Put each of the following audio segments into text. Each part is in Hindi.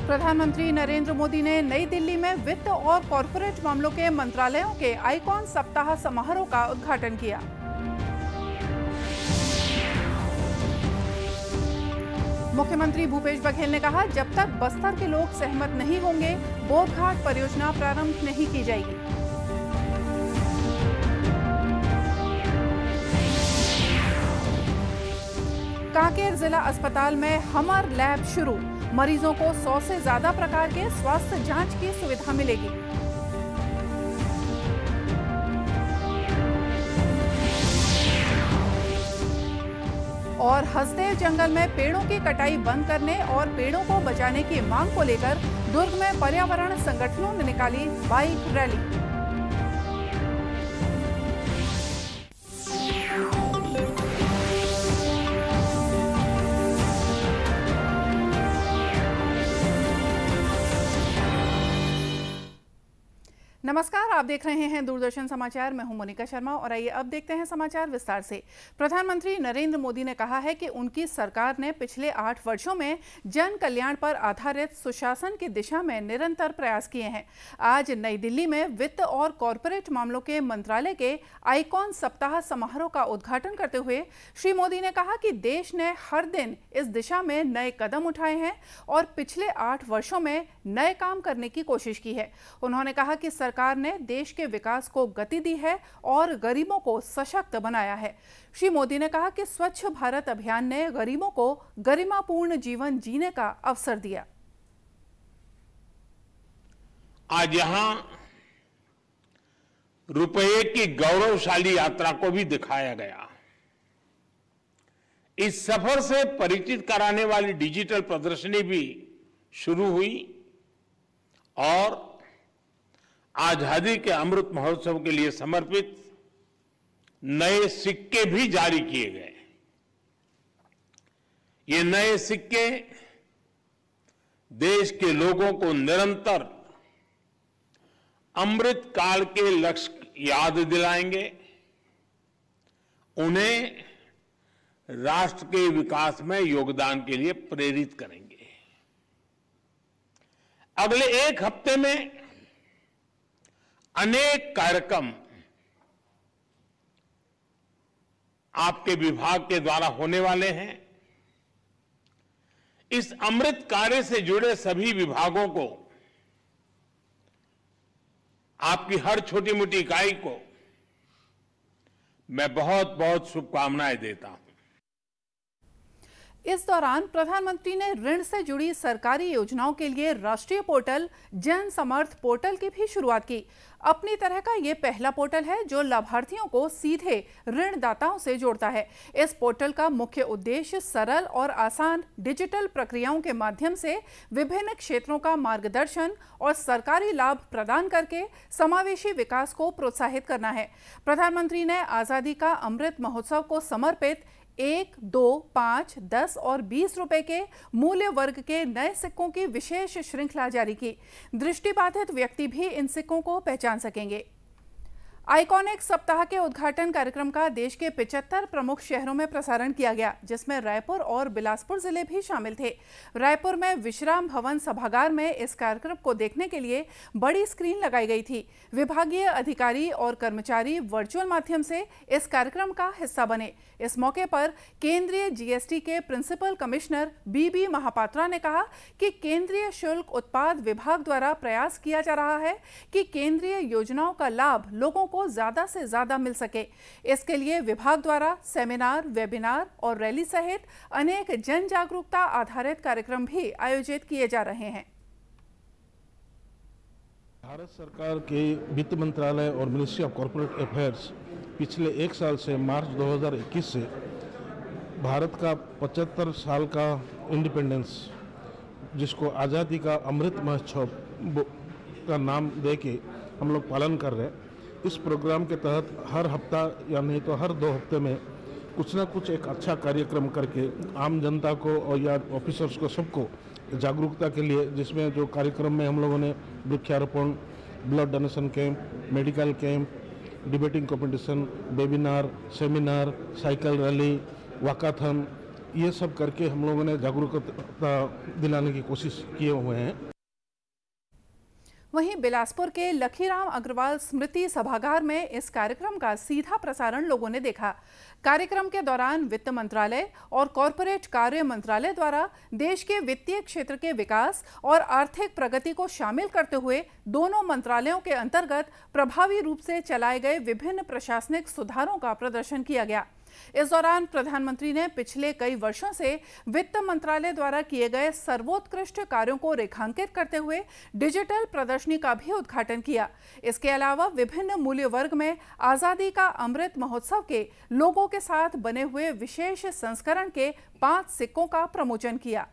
प्रधानमंत्री नरेंद्र मोदी ने नई दिल्ली में वित्त और कॉरपोरेट मामलों के मंत्रालयों के आइकॉन सप्ताह समारोह का उद्घाटन किया। मुख्यमंत्री भूपेश बघेल ने कहा, जब तक बस्तर के लोग सहमत नहीं होंगे, बोधघाट परियोजना प्रारंभ नहीं की जाएगी। कांकेर जिला अस्पताल में हमर लैब शुरू, मरीजों को 100 से ज्यादा प्रकार के स्वास्थ्य जांच की सुविधा मिलेगी। और हसदेव जंगल में पेड़ों की कटाई बंद करने और पेड़ों को बचाने की मांग को लेकर दुर्ग में पर्यावरण संगठनों ने निकाली बाइक रैली। नमस्कार, आप देख रहे हैं दूरदर्शन समाचार। मैं हूं मोनिका शर्मा और आइए अब देखते हैं समाचार विस्तार से। प्रधानमंत्री नरेंद्र मोदी ने कहा है कि उनकी सरकार ने पिछले 8 वर्षों में जन कल्याण पर आधारित सुशासन की दिशा में निरंतर प्रयास किए हैं। आज नई दिल्ली में वित्त और कॉरपोरेट मामलों के मंत्रालय के आइकॉन सप्ताह समारोह का उद्घाटन करते हुए श्री मोदी ने कहा कि देश ने हर दिन इस दिशा में नए कदम उठाए हैं और पिछले 8 वर्षों में नए काम करने की कोशिश की है। उन्होंने कहा कि सरकार ने देश के विकास को गति दी है और गरीबों को सशक्त बनाया है। श्री मोदी ने कहा कि स्वच्छ भारत अभियान ने गरीबों को गरिमापूर्ण जीवन जीने का अवसर दिया। आज यहां रुपये की गौरवशाली यात्रा को भी दिखाया गया। इस सफर से परिचित कराने वाली डिजिटल प्रदर्शनी भी शुरू हुई और आजादी के अमृत महोत्सव के लिए समर्पित नए सिक्के भी जारी किए गए। ये नए सिक्के देश के लोगों को निरंतर अमृत काल के लक्ष्य याद दिलाएंगे, उन्हें राष्ट्र के विकास में योगदान के लिए प्रेरित करेंगे। अगले 1 हफ्ते में अनेक कार्यक्रम आपके विभाग के द्वारा होने वाले हैं। इस अमृत कार्य से जुड़े सभी विभागों को, आपकी हर छोटी मोटी इकाई को मैं बहुत बहुत शुभकामनाएं देता हूं। इस दौरान प्रधानमंत्री ने ऋण से जुड़ी सरकारी योजनाओं के लिए राष्ट्रीय पोर्टल जन समर्थ पोर्टल की भी शुरुआत की। अपनी तरह का ये पहला पोर्टल है जो लाभार्थियों को सीधे ऋणदाताओं से जोड़ता है। इस पोर्टल का मुख्य उद्देश्य सरल और आसान डिजिटल प्रक्रियाओं के माध्यम से विभिन्न क्षेत्रों का मार्गदर्शन और सरकारी लाभ प्रदान करके समावेशी विकास को प्रोत्साहित करना है। प्रधानमंत्री ने आजादी का अमृत महोत्सव को समर्पित 1, 2, 5, 10 और 20 रुपए के मूल्य वर्ग के नए सिक्कों की विशेष श्रृंखला जारी की। दृष्टिबाधित व्यक्ति भी इन सिक्कों को पहचान सकेंगे। आइकॉनिक सप्ताह के उद्घाटन कार्यक्रम का देश के 75 प्रमुख शहरों में प्रसारण किया गया, जिसमें रायपुर और बिलासपुर जिले भी शामिल थे। रायपुर में विश्राम भवन सभागार में इस कार्यक्रम को देखने के लिए बड़ी स्क्रीन लगाई गई थी। विभागीय अधिकारी और कर्मचारी वर्चुअल माध्यम से इस कार्यक्रम का हिस्सा बने। इस मौके पर केंद्रीय जीएसटी के प्रिंसिपल कमिश्नर बीबी महापात्रा ने कहा कि केंद्रीय शुल्क उत्पाद विभाग द्वारा प्रयास किया जा रहा है कि केंद्रीय योजनाओं का लाभ लोगों को ज्यादा से ज्यादा मिल सके। इसके लिए विभाग द्वारा सेमिनार, वेबिनार और रैली सहित अनेक जन जागरूकता आधारित कार्यक्रम भी आयोजित किए जा रहे हैं। भारत सरकार के वित्त मंत्रालय और मिनिस्ट्री ऑफ कॉर्पोरेट अफेयर्स पिछले 1 साल से मार्च 2021 से भारत का 75 साल का इंडिपेंडेंस, जिसको आज़ादी का अमृत महोत्सव का नाम देके हम लोग पालन कर रहे हैं। इस प्रोग्राम के तहत हर हफ्ता या नहीं तो हर 2 हफ्ते में कुछ ना कुछ एक अच्छा कार्यक्रम करके आम जनता को और या ऑफिसर्स को सबको जागरूकता के लिए, जिसमें जो कार्यक्रम में हम लोगों ने वृक्षारोपण, blood donation camp, medical camp, debating competition, webinar, seminar, cycle rally, walkathon, ये सब करके हम लोगों ने जागरूकता दिलाने की कोशिश किए हुए हैं। वहीं बिलासपुर के लखीराम अग्रवाल स्मृति सभागार में इस कार्यक्रम का सीधा प्रसारण लोगों ने देखा। कार्यक्रम के दौरान वित्त मंत्रालय और कॉरपोरेट कार्य मंत्रालय द्वारा देश के वित्तीय क्षेत्र के विकास और आर्थिक प्रगति को शामिल करते हुए दोनों मंत्रालयों के अंतर्गत प्रभावी रूप से चलाए गए विभिन्न प्रशासनिक सुधारों का प्रदर्शन किया गया। इस दौरान प्रधानमंत्री ने पिछले कई वर्षों से वित्त मंत्रालय द्वारा किए गए सर्वोत्कृष्ट कार्यों को रेखांकित करते हुए डिजिटल प्रदर्शनी का भी उद्घाटन किया। इसके अलावा विभिन्न मूल्य वर्ग में आजादी का अमृत महोत्सव के लोगों के साथ बने हुए विशेष संस्करण के 5 सिक्कों का प्रमोचन किया।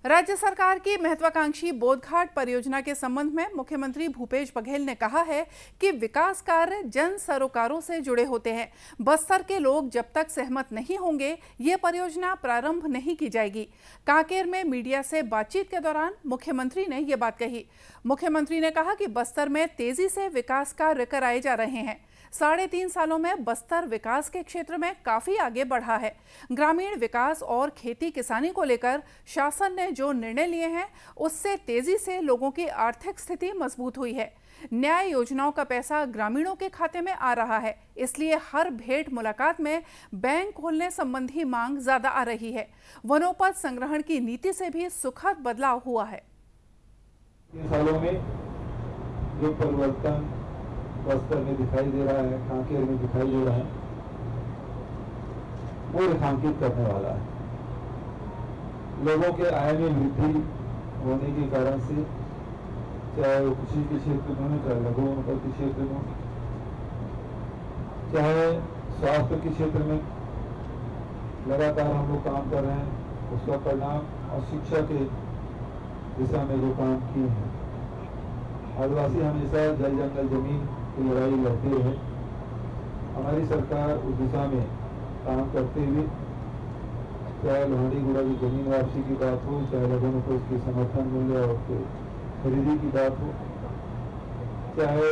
राज्य सरकार की महत्वाकांक्षी बोधघाट परियोजना के संबंध में मुख्यमंत्री भूपेश बघेल ने कहा है कि विकास कार्य जन सरोकारों से जुड़े होते हैं। बस्तर के लोग जब तक सहमत नहीं होंगे ये परियोजना प्रारंभ नहीं की जाएगी। कांकेर में मीडिया से बातचीत के दौरान मुख्यमंत्री ने ये बात कही। मुख्यमंत्री ने कहा कि बस्तर में तेजी से विकास कार्य कराए जा रहे हैं। 3.5 सालों में बस्तर विकास के क्षेत्र में काफी आगे बढ़ा है। ग्रामीण विकास और खेती किसानी को लेकर शासन ने जो निर्णय लिए हैं उससे तेजी से लोगों की आर्थिक स्थिति मजबूत हुई है। न्याय योजनाओं का पैसा ग्रामीणों के खाते में आ रहा है, इसलिए हर भेंट मुलाकात में बैंक खोलने संबंधी मांग ज्यादा आ रही है। वनोपज संग्रहण की नीति से भी सुखद बदलाव हुआ है। 3 सालों में जो परिवर्तन बस्तर में दिखाई दे रहा है, कांकेर में दिखाई दे रहा है, वो रेखांकित करने वाला है। लोगों के आय में वृद्धि होने के कारण से, चाहे वो कृषि के क्षेत्र में हो, चाहे लघु वनोपज के क्षेत्र में हो, चाहे स्वास्थ्य के क्षेत्र में लगातार हम लोग काम कर रहे हैं, उसका परिणाम और शिक्षा के दिशा में जो काम किए हैं। आदिवासी हमेशा जल जंगल जमीन की लड़ाई लड़ते रहे। हमारी सरकार उस दिशा में काम करते हुए, चाहे लोहांडीगुड़ा की जमीन वापसी की बात हो, चाहे लघु वनोपज के समर्थन मूल्य और खरीदी की बात हो, चाहे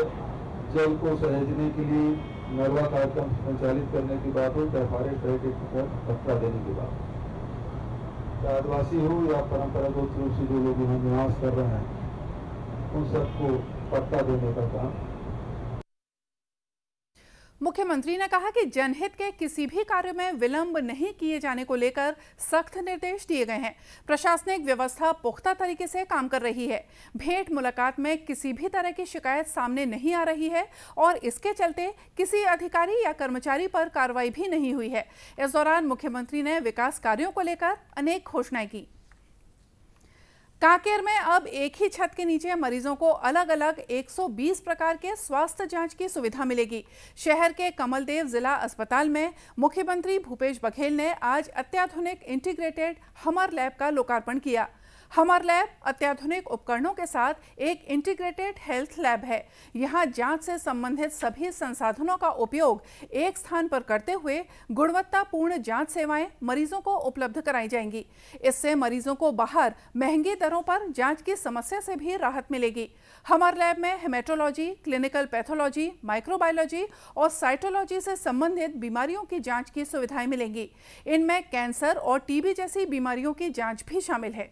जल को सहेजने के लिए नरवा कार्यक्रम संचालित करने की बात हो, चाहे फॉरेस्ट हेरिटेज पर पट्टा देने की बात हो, चाहे आदिवासी हो या परंपरागत रूप से जो लोग यहाँ निवास कर रहे हैं उन सबको पट्टा देने का काम। मुख्यमंत्री ने कहा कि जनहित के किसी भी कार्य में विलंब नहीं किए जाने को लेकर सख्त निर्देश दिए गए हैं। प्रशासनिक व्यवस्था पुख्ता तरीके से काम कर रही है। भेंट मुलाकात में किसी भी तरह की शिकायत सामने नहीं आ रही है और इसके चलते किसी अधिकारी या कर्मचारी पर कार्रवाई भी नहीं हुई है। इस दौरान मुख्यमंत्री ने विकास कार्यों को लेकर अनेक घोषणाएं की। कांकेर में अब एक ही छत के नीचे मरीजों को अलग अलग 120 प्रकार के स्वास्थ्य जांच की सुविधा मिलेगी। शहर के कमलदेव जिला अस्पताल में मुख्यमंत्री भूपेश बघेल ने आज अत्याधुनिक इंटीग्रेटेड हमर लैब का लोकार्पण किया। हमर लैब अत्याधुनिक उपकरणों के साथ एक इंटीग्रेटेड हेल्थ लैब है। यहाँ जांच से संबंधित सभी संसाधनों का उपयोग एक स्थान पर करते हुए गुणवत्तापूर्ण जांच सेवाएं मरीजों को उपलब्ध कराई जाएंगी। इससे मरीजों को बाहर महंगी दरों पर जांच की समस्या से भी राहत मिलेगी। हमर लैब में हेमेटोलॉजी, क्लिनिकल पैथोलॉजी, माइक्रोबायोलॉजी और साइटोलॉजी से संबंधित बीमारियों की जाँच की सुविधाएं मिलेंगी। इनमें कैंसर और टीबी जैसी बीमारियों की जाँच भी शामिल है।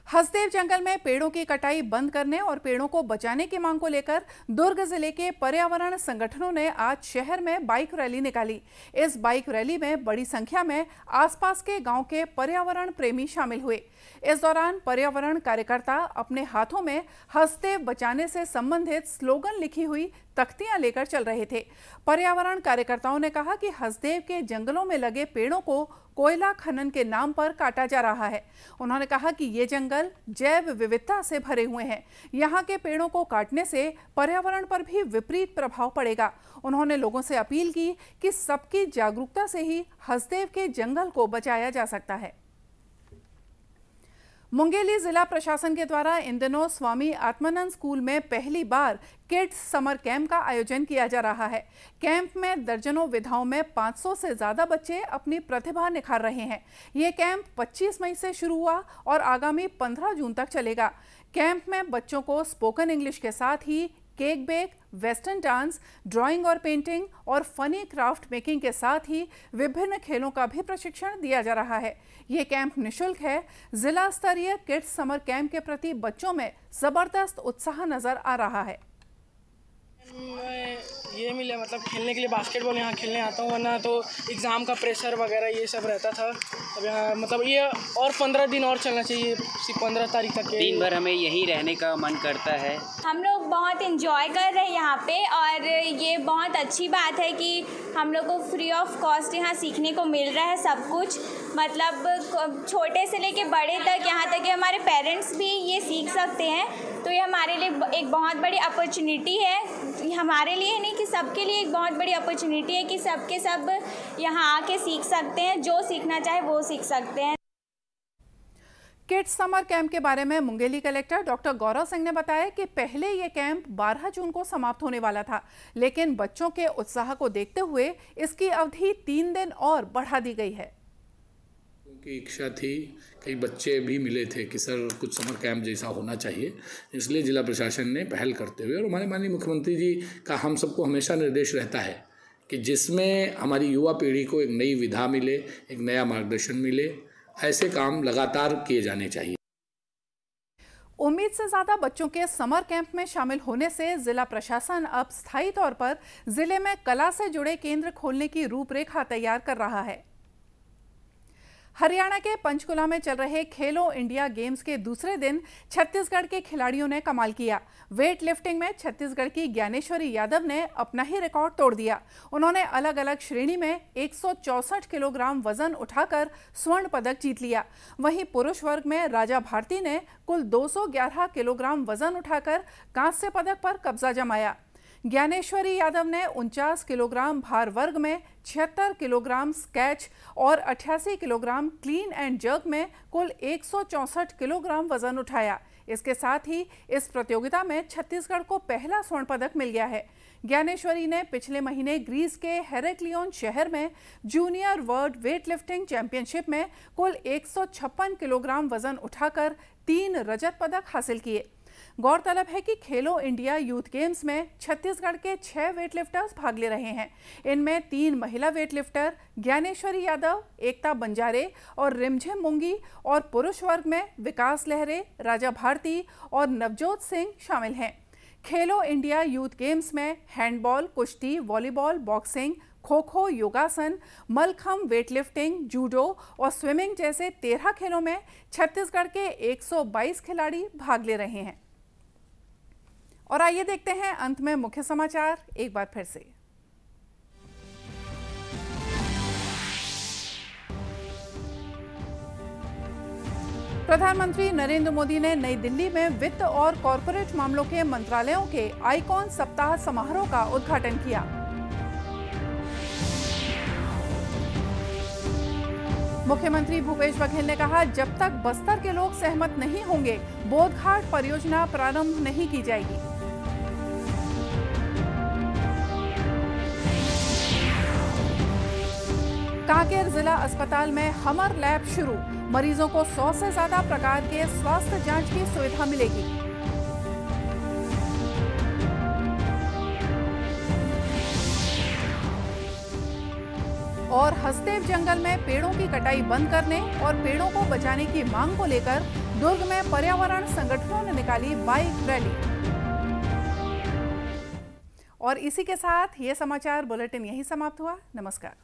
हसदेव जंगल में पेड़ों की कटाई बंद करने और पेड़ों को बचाने की मांग को लेकर दुर्ग जिले के पर्यावरण संगठनों ने आज शहर में बाइक रैली निकाली। इस बाइक रैली में बड़ी संख्या में आसपास के गांव के पर्यावरण प्रेमी शामिल हुए। इस दौरान पर्यावरण कार्यकर्ता अपने हाथों में हसदेव बचाने से संबंधित स्लोगन लिखी हुई तख्तियां लेकर चल रहे थे। पर्यावरण कार्यकर्ताओं ने कहा कि हसदेव के जंगलों में लगे पेड़ों को कोयला खनन के नाम पर काटा जा रहा है। उन्होंने कहा कि ये जंगल जैव विविधता से भरे हुए हैं। यहाँ के पेड़ों को काटने से पर्यावरण पर भी विपरीत प्रभाव पड़ेगा। उन्होंने लोगों से अपील की कि सबकी जागरूकता से ही हसदेव के जंगल को बचाया जा सकता है। मुंगेली जिला प्रशासन के द्वारा इन दिनों स्वामी आत्मानंद स्कूल में पहली बार किड्स समर कैंप का आयोजन किया जा रहा है। कैंप में दर्जनों विधाओं में 500 से ज्यादा बच्चे अपनी प्रतिभा निखार रहे हैं। ये कैंप 25 मई से शुरू हुआ और आगामी 15 जून तक चलेगा। कैंप में बच्चों को स्पोकन इंग्लिश के साथ ही cake bake, western dance, drawing और पेंटिंग और फनी क्राफ्ट मेकिंग के साथ ही विभिन्न खेलों का भी प्रशिक्षण दिया जा रहा है। ये कैंप निःशुल्क है। जिला स्तरीय किड्स समर कैंप के प्रति बच्चों में जबरदस्त उत्साह नजर आ रहा है। ये मिले मतलब खेलने के लिए बास्केटबॉल यहाँ खेलने आता हूँ, वरना तो एग्ज़ाम का प्रेशर वगैरह ये सब रहता था। अब यहाँ मतलब ये और 15 दिन और चलना चाहिए, 15 तारीख तक। दिन भर हमें यहीं रहने का मन करता है। हम लोग बहुत एंजॉय कर रहे हैं यहाँ पे, और ये बहुत अच्छी बात है कि हम लोग को फ्री ऑफ कॉस्ट यहाँ सीखने को मिल रहा है सब कुछ। मतलब छोटे से लेके बड़े तक, यहाँ तक कि हमारे पेरेंट्स भी ये सीख सकते हैं। तो ये हमारे लिए एक बहुत बड़ी अपॉर्चुनिटी है, हमारे लिए नहीं कि सबके लिए एक बहुत बड़ी अपॉर्चुनिटी है कि सबके सब यहाँ आके सीख सकते हैं, जो सीखना चाहे वो सीख सकते हैं। किड्स समर कैंप के बारे में मुंगेली कलेक्टर डॉक्टर गौरव सिंह ने बताया कि पहले ये कैंप 12 जून को समाप्त होने वाला था, लेकिन बच्चों के उत्साह को देखते हुए इसकी अवधि 3 दिन और बढ़ा दी गई है। की इच्छा थी, कई बच्चे भी मिले थे कि सर कुछ समर कैंप जैसा होना चाहिए, इसलिए जिला प्रशासन ने पहल करते हुए, और हमारे माननीय मुख्यमंत्री जी का हम सबको हमेशा निर्देश रहता है कि जिसमें हमारी युवा पीढ़ी को एक नई विधा मिले, एक नया मार्गदर्शन मिले, ऐसे काम लगातार किए जाने चाहिए। उम्मीद से ज्यादा बच्चों के समर कैंप में शामिल होने से जिला प्रशासन अब स्थायी तौर पर जिले में कला से जुड़े केंद्र खोलने की रूपरेखा तैयार कर रहा है। हरियाणा के पंचकुला में चल रहे खेलो इंडिया गेम्स के दूसरे दिन छत्तीसगढ़ के खिलाड़ियों ने कमाल किया। वेट लिफ्टिंग में छत्तीसगढ़ की ज्ञानेश्वरी यादव ने अपना ही रिकॉर्ड तोड़ दिया। उन्होंने अलग अलग श्रेणी में 164 किलोग्राम वजन उठाकर स्वर्ण पदक जीत लिया। वहीं पुरुष वर्ग में राजा भारती ने कुल 211 किलोग्राम वजन उठाकर कांस्य पदक पर कब्जा जमाया। ज्ञानेश्वरी यादव ने 49 किलोग्राम भार वर्ग में 76 किलोग्राम स्केच और 88 किलोग्राम क्लीन एंड जर्क में कुल 164 किलोग्राम वजन उठाया। इसके साथ ही इस प्रतियोगिता में छत्तीसगढ़ को पहला स्वर्ण पदक मिल गया है। ज्ञानेश्वरी ने पिछले महीने ग्रीस के हेरेक्लियोन शहर में junior world weight lifting championship में कुल 156 किलोग्राम वजन उठाकर 3 रजत पदक हासिल किए। गौरतलब है कि खेलो इंडिया यूथ गेम्स में छत्तीसगढ़ के 6 वेटलिफ्टर्स भाग ले रहे हैं। इनमें 3 महिला वेटलिफ्टर ज्ञानेश्वरी यादव, एकता बंजारे और रिमझिम मुंगी, और पुरुष वर्ग में विकास लहरे, राजा भारती और नवजोत सिंह शामिल हैं। खेलो इंडिया यूथ गेम्स में हैंडबॉल, कुश्ती, वॉलीबॉल, बॉक्सिंग, खो खो, योगासन, मलखम्ब, वेटलिफ्टिंग, जूडो और स्विमिंग जैसे 13 खेलों में छत्तीसगढ़ के 122 खिलाड़ी भाग ले रहे हैं। और आइए देखते हैं अंत में मुख्य समाचार एक बार फिर से। प्रधानमंत्री नरेंद्र मोदी ने नई दिल्ली में वित्त और कॉरपोरेट मामलों के मंत्रालयों के आइकॉन सप्ताह समारोह का उद्घाटन किया। मुख्यमंत्री भूपेश बघेल ने कहा, जब तक बस्तर के लोग सहमत नहीं होंगे, बोधघाट परियोजना प्रारंभ नहीं की जाएगी। कांकेर जिला अस्पताल में हमर लैब शुरू, मरीजों को 100 से ज्यादा प्रकार के स्वास्थ्य जांच की सुविधा मिलेगी। और हसदेव जंगल में पेड़ों की कटाई बंद करने और पेड़ों को बचाने की मांग को लेकर दुर्ग में पर्यावरण संगठनों ने निकाली बाइक रैली। और इसी के साथ ये समाचार बुलेटिन यहीं समाप्त हुआ। नमस्कार।